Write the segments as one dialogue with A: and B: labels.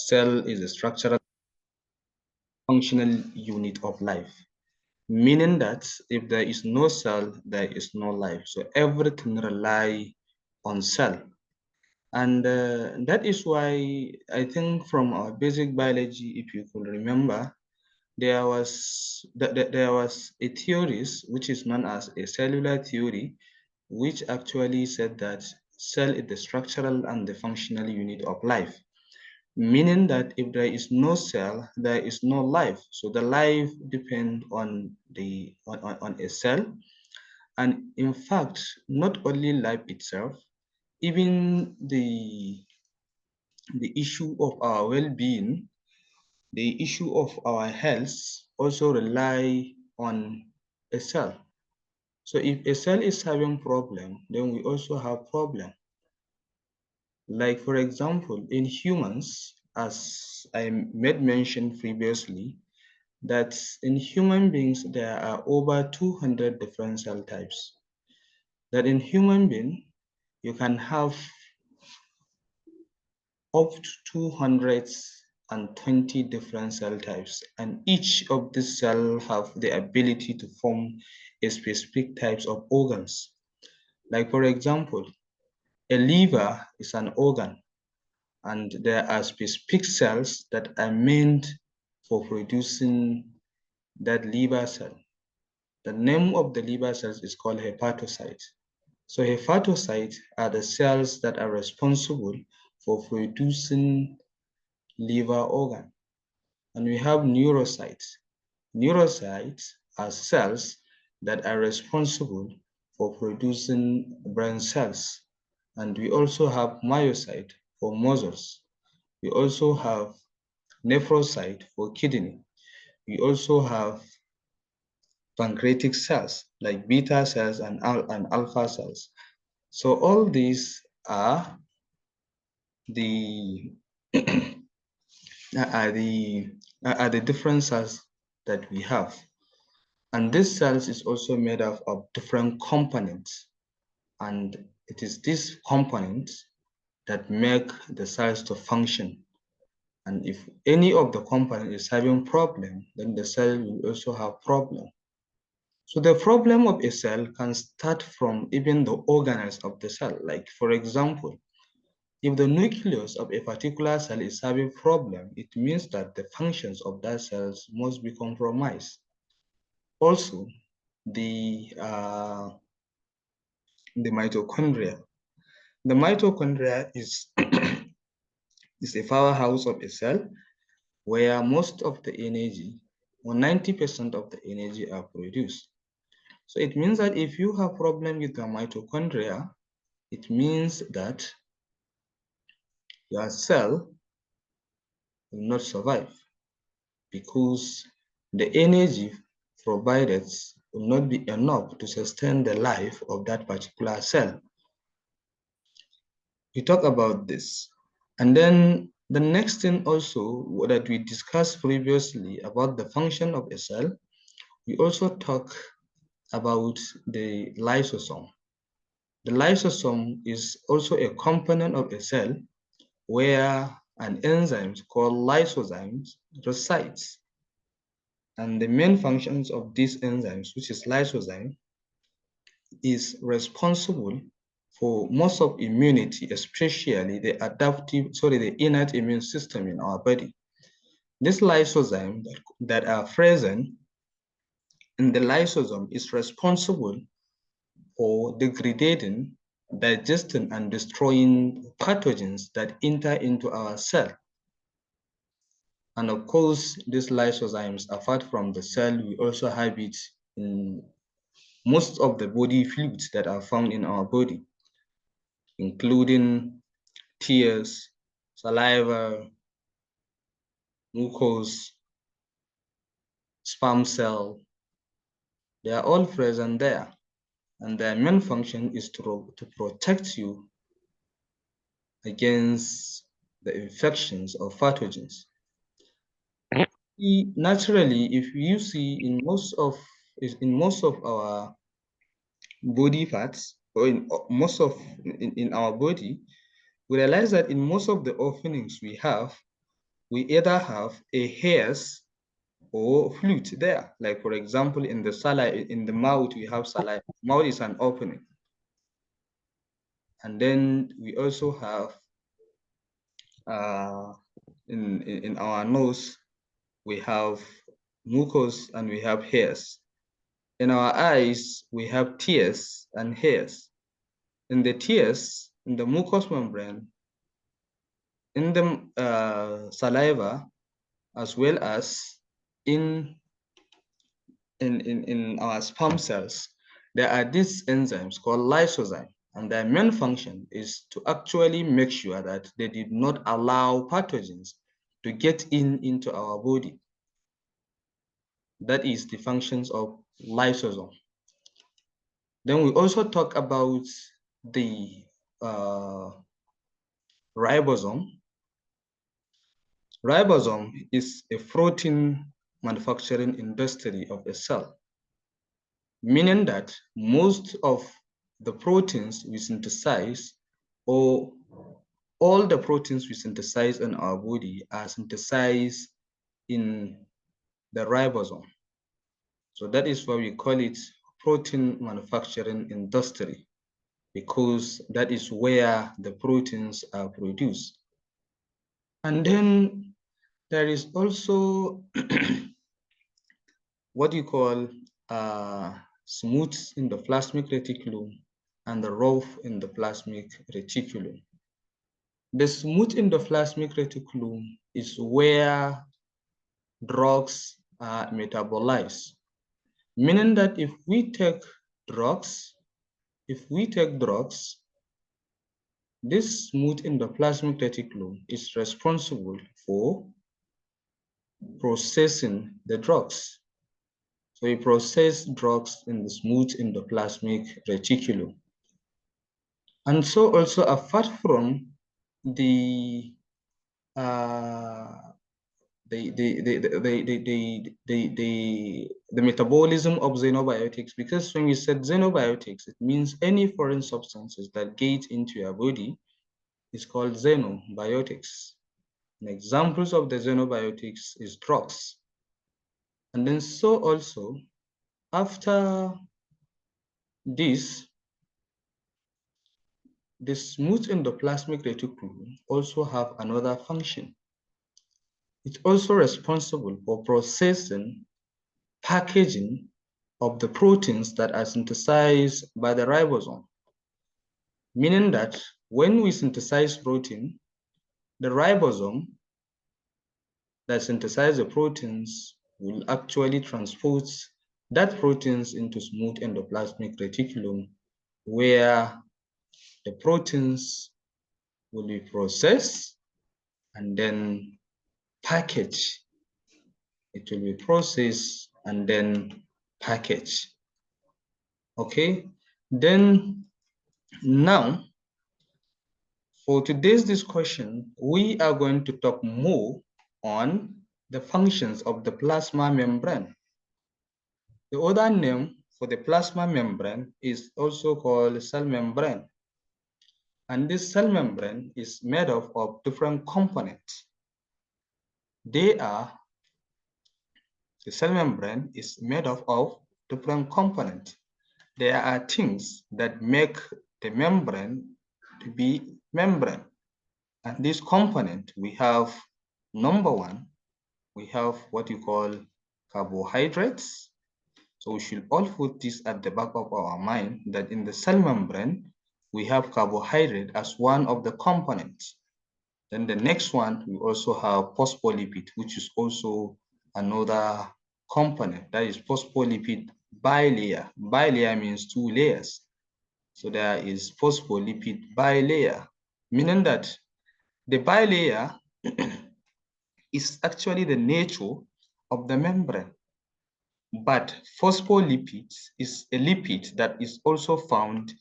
A: cell is a structural functional unit of life, meaning that if there is no cell, there is no life. So everything relies on cell. And that is why I think from our basic biology, if you could remember, there was a theory which is known as a cellular theory, which actually said that cell is the structural and the functional unit of life, meaning that if there is no cell, there is no life. So the life depends on a cell. And in fact, not only life itself, even the issue of our well-being, the issue of our health also rely on a cell. So if a cell is having problem, then we also have problem. Like for example, in humans, as I made mention previously, that in human beings, there are over 200 different cell types. That in human being, you can have up to 220 different cell types, and each of these cells have the ability to form a specific types of organs. Like for example, a liver is an organ, and there are specific cells that are meant for producing that liver cell. The name of the liver cells is called hepatocytes. So hepatocytes are the cells that are responsible for producing liver organ. And we have neurocytes. Neurocytes are cells that are responsible for producing brain cells. And we also have myocyte for muscles. We also have nephrocyte for kidney. We also have pancreatic cells like beta cells and alpha cells. So all these are the are the different cells that we have. And this cells is also made up of different components. And it is these components that make the cells to function. And if any of the component is having problem, then the cell will also have problem. So the problem of a cell can start from even the organelles of the cell. Like for example, if the nucleus of a particular cell is having problem, it means that the functions of that cells must be compromised. Also, the mitochondria. The mitochondria is is a powerhouse of a cell where most of the energy, or 90% of the energy, are produced. So it means that if you have problem with the mitochondria, it means that your cell will not survive because the energy provided will not be enough to sustain the life of that particular cell. We talk about this. And then the next thing also that we discussed previously about the function of a cell, we also talk about the lysosome. The lysosome is also a component of a cell where an enzyme called lysozymes resides. And the main functions of these enzymes, which is lysozyme, is responsible for most of immunity, especially the innate immune system in our body. These lysozymes that are present in the lysosome is responsible for degrading, digesting, and destroying pathogens that enter into our cell. And of course, these lysozymes, apart from the cell, we also have it in most of the body fluids that are found in our body, including tears, saliva, mucus, sperm cell. They are all present there. And their main function is to protect you against the infections of pathogens. Naturally, if you see in most of our body parts, or in most of in our body, we realize that in most of the openings we have, we either have a hairs or fluid there. Like for example, in the mouth, we have saliva. Mouth is an opening. And then we also have in our nose, we have mucus and we have hairs. In our eyes, we have tears and hairs. In the tears, in the mucous membrane, in the saliva, as well as in our sperm cells, there are these enzymes called lysozyme, and their main function is to actually make sure that they did not allow pathogens to get into our body. That is the functions of lysosome. Then we also talk about the ribosome. Ribosome is a protein manufacturing industry of a cell, meaning that most of the proteins we synthesize, or all the proteins we synthesize in our body, are synthesized in the ribosome. So that is why we call it protein manufacturing industry, because that is where the proteins are produced. And then there is also what you call smooth endoplasmic reticulum and the rough endoplasmic reticulum. The smooth endoplasmic reticulum is where drugs are metabolized, meaning that if we take drugs, this smooth endoplasmic reticulum is responsible for processing the drugs. So we process drugs in the smooth endoplasmic reticulum. And so also apart from the metabolism of xenobiotics, because when we said xenobiotics, it means any foreign substances that get into your body is called xenobiotics. And examples of the xenobiotics is drugs. And then so also after this, the smooth endoplasmic reticulum also have another function. It's also responsible for processing, packaging of the proteins that are synthesized by the ribosome. Meaning that when we synthesize protein, the ribosome that synthesizes the proteins will actually transport that proteins into smooth endoplasmic reticulum, where the proteins will be processed and then packaged. It will be processed and then packaged. Okay, then now for today's discussion, we are going to talk more on the functions of the plasma membrane. The other name for the plasma membrane is also called cell membrane. And this cell membrane is made up of different components. The cell membrane is made up of different components. There are things that make the membrane to be membrane. And this component, we have number one, we have what you call carbohydrates. So we should all put this at the back of our mind that in the cell membrane, we have carbohydrate as one of the components. Then the next one, we also have phospholipid, which is also another component. That is phospholipid bilayer. Bilayer means two layers. So there is phospholipid bilayer, meaning that the bilayer is actually the nature of the membrane. But phospholipids is a lipid that is also found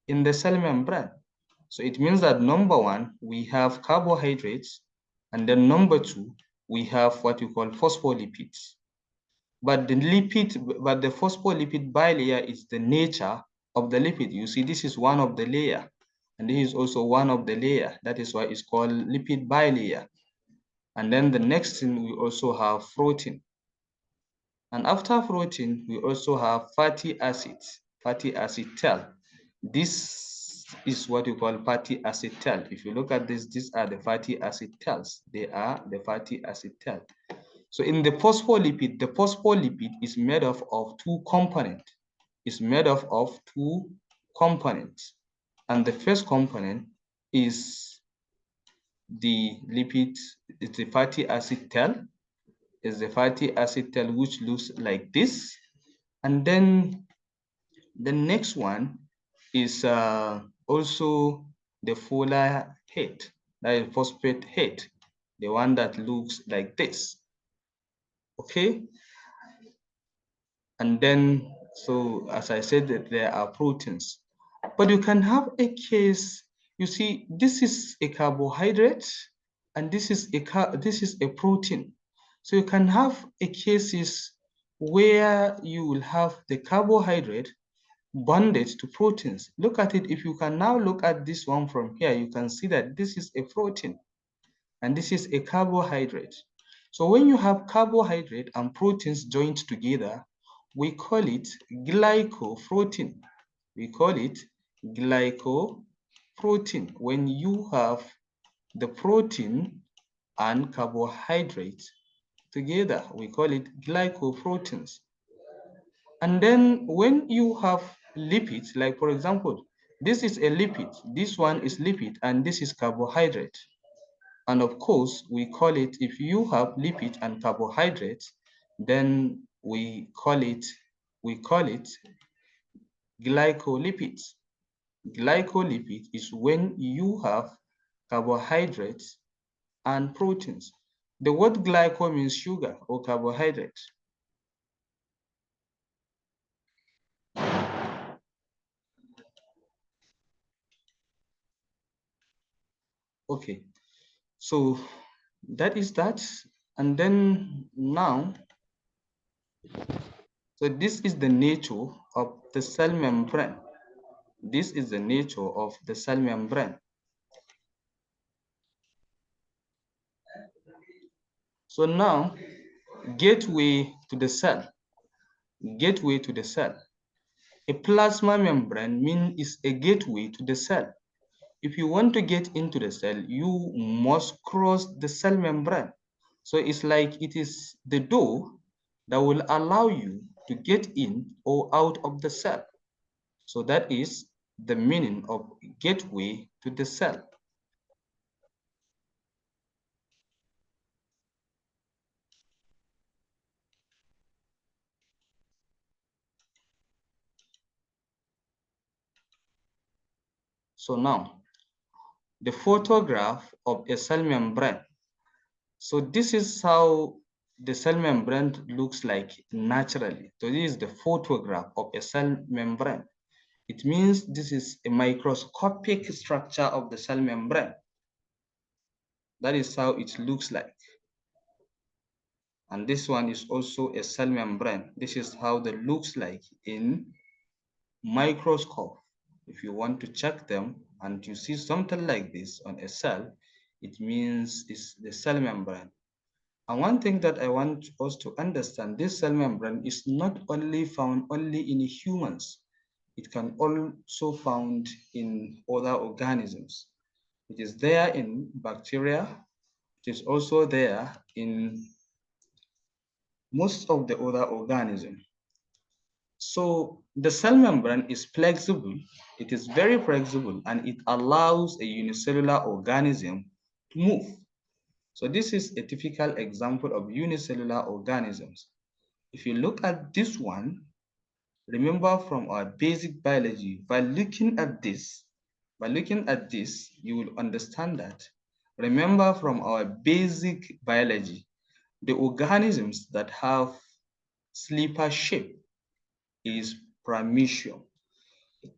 A: in the cell membrane. So it means that number one, we have carbohydrates, and then number two, we have what you call phospholipids. But the phospholipid bilayer is the nature of the lipid. You see, this is one of the layer, and this is also one of the layer. That is why it's called lipid bilayer. And then the next thing, we also have protein. And after protein, we also have fatty acids, fatty acid tail. This is what we call fatty acid tail. If you look at this, these are the fatty acid tails. They are the fatty acid tail. So in the phospholipid is made of two components. It's made of two components. And the first component is the lipid, it's the fatty acid tail, is the fatty acid tail, which looks like this. And then the next one is also the polar head, that is phosphate head, the one that looks like this. Okay. And then, so as I said, that there are proteins, but you can have a case, you see, this is a carbohydrate and this is a protein. So you can have a cases where you will have the carbohydrate bonded to proteins. Look at it. If you can now look at this one from here, you can see that this is a protein and this is a carbohydrate. So when you have carbohydrate and proteins joined together, we call it glycoprotein. We call it glycoprotein. When you have the protein and carbohydrate together, we call it glycoproteins. And then when you have lipids, like for example, this is a lipid, this one is lipid, and this is carbohydrate. And of course, we call it, if you have lipid and carbohydrates, then we call it glycolipids. Glycolipid is when you have carbohydrates and proteins. The word glyco means sugar or carbohydrate. Okay, so that is that. And then now, so this is the nature of the cell membrane. This is the nature of the cell membrane. So now, gateway to the cell. Gateway to the cell. A plasma membrane is a gateway to the cell. If you want to get into the cell, you must cross the cell membrane. So it's like it is the door that will allow you to get in or out of the cell. So that is the meaning of gateway to the cell. So now, the photograph of a cell membrane. So this is how the cell membrane looks like naturally. So this is the photograph of a cell membrane. It means this is a microscopic structure of the cell membrane. That is how it looks like. And this one is also a cell membrane. This is how it looks like in microscope. If you want to check them and you see something like this on a cell, it means it's the cell membrane. And one thing that I want us to understand, this cell membrane is not only found in humans. It can also found in other organisms. It is there in bacteria. It is also there in most of the other organisms. So the cell membrane is flexible. It is very flexible and it allows a unicellular organism to move. So this is a typical example of unicellular organisms. If you look at this one, remember from our basic biology, by looking at this, you will understand that. Remember from our basic biology, the organisms that have slipper shape is paramecium.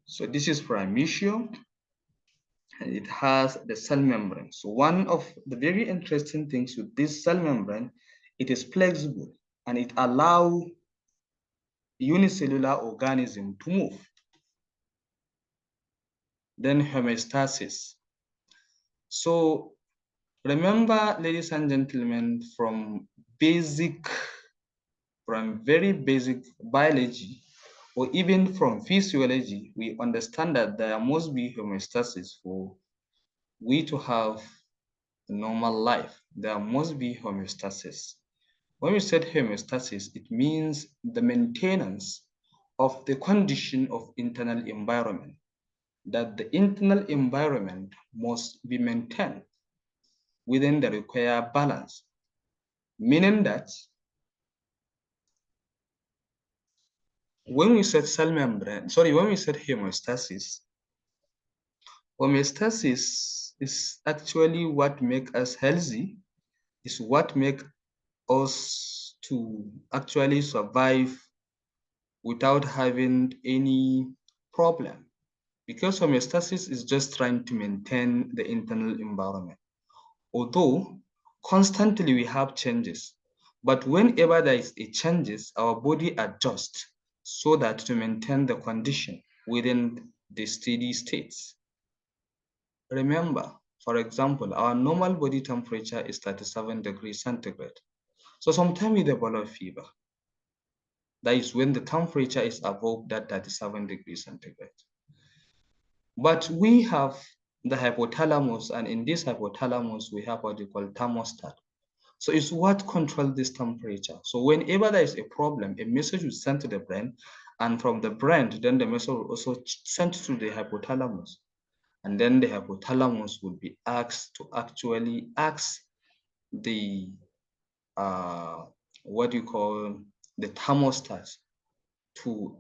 A: So this is paramecium, and it has the cell membrane. So one of the very interesting things with this cell membrane, it is flexible and it allows unicellular organism to move. Then homeostasis. So Remember, ladies and gentlemen, from very basic biology, or even from physiology, we understand that there must be homeostasis for we to have a normal life. There must be homeostasis. When we said homeostasis, it means the maintenance of the condition of internal environment, that the internal environment must be maintained within the required balance, meaning that when we said when we said homeostasis is actually what makes us healthy, is what makes us to actually survive without having any problem. Because homeostasis is just trying to maintain the internal environment. Although constantly we have changes, but whenever there is a changes, our body adjusts so that to maintain the condition within the steady states. Remember, for example, our normal body temperature is 37 degrees centigrade. So sometimes we develop fever. That is when the temperature is above that 37 degrees centigrade. But we have the hypothalamus, and in this hypothalamus, we have what we call thermostat. So it's what controls this temperature. So whenever there is a problem, a message is sent to the brain, and from the brain, then the message will also sent to the hypothalamus. And then the hypothalamus will be asked to actually ask the, what you call the thermostat to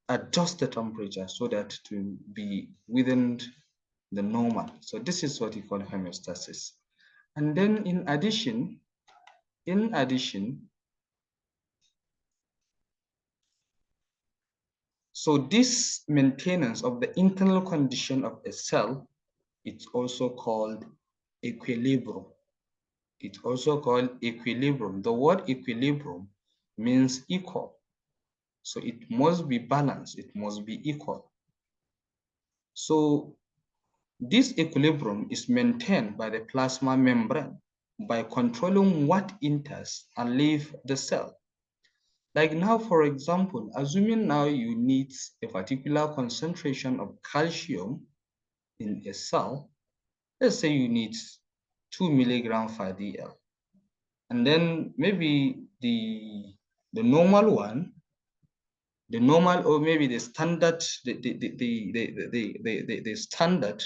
A: adjust the temperature so that to be within the normal. So this is what you call homeostasis. And then in addition, so this maintenance of the internal condition of a cell, it's also called equilibrium. It's also called equilibrium. The word equilibrium means equal. So it must be balanced, it must be equal. So this equilibrium is maintained by the plasma membrane by controlling what enters and leaves the cell. Like now, for example, assuming now you need a particular concentration of calcium in a cell, let's say you need 2 milligrams per dl. And then maybe the normal one, the normal, or maybe the standard, the standard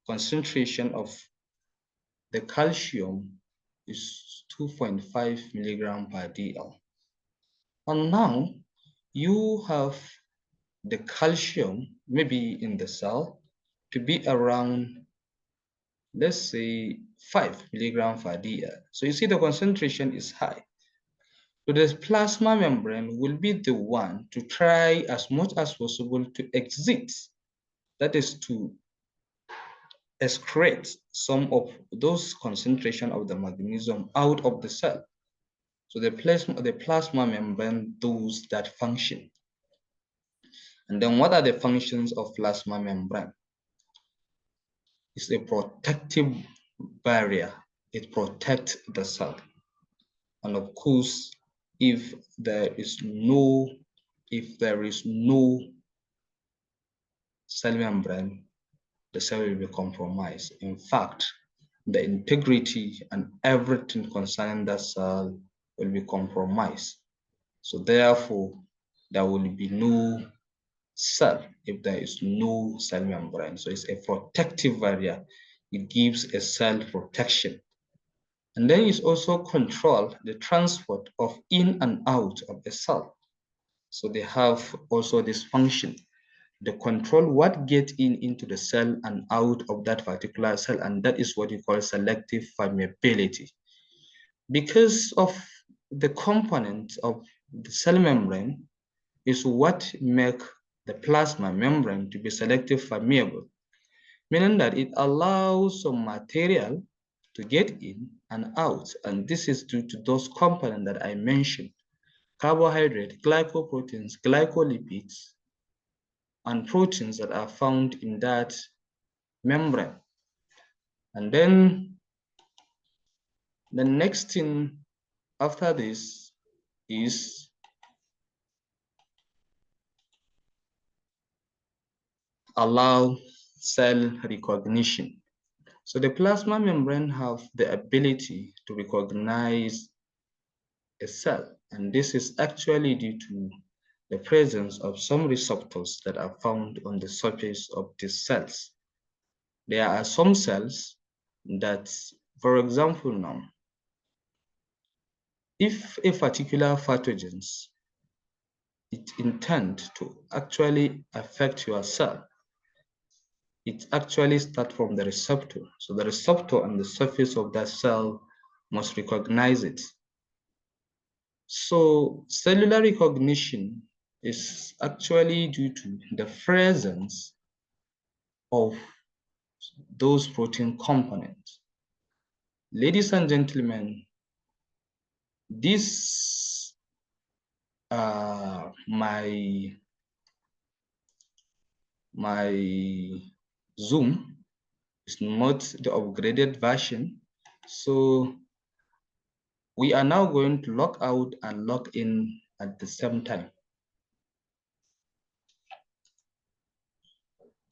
A: concentration of the calcium is 2.5 milligram per dl. And now you have the calcium, maybe in the cell, to be around, let's say, 5 milligram per dl. So you see the concentration is high. So the plasma membrane will be the one to try as much as possible to exit, that is to excrete some of those concentration of the magnesium out of the cell. So the plasma membrane does that function. And then what are the functions of plasma membrane? It's a protective barrier. It protects the cell. And of course, if there is no cell membrane, the cell will be compromised. In fact, the integrity and everything concerning that cell will be compromised. So therefore, there will be no cell if there is no cell membrane. So it's a protective barrier. It gives a cell protection. And then it's also control the transport of in and out of a cell. So they have also this function. They control what gets into the cell and out of that particular cell, and that is what you call selective permeability. Because of the component of the cell membrane is what make the plasma membrane to be selective permeable, meaning that it allows some material to get in and out, and this is due to those components that I mentioned: carbohydrate, glycoproteins, glycolipids, and proteins that are found in that membrane. And then The next thing after this is allow cell recognition. So the plasma membrane have the ability to recognize a cell, and this is actually due to the presence of some receptors that are found on the surface of these cells. There are some cells that, for example now, if a particular pathogens it intend to actually affect your cell, it actually starts from the receptor. So the receptor on the surface of that cell must recognize it. So cellular recognition is actually due to the presence of those protein components. Ladies and gentlemen, this my Zoom is not the upgraded version. So we are now going to log out and log in at the same time.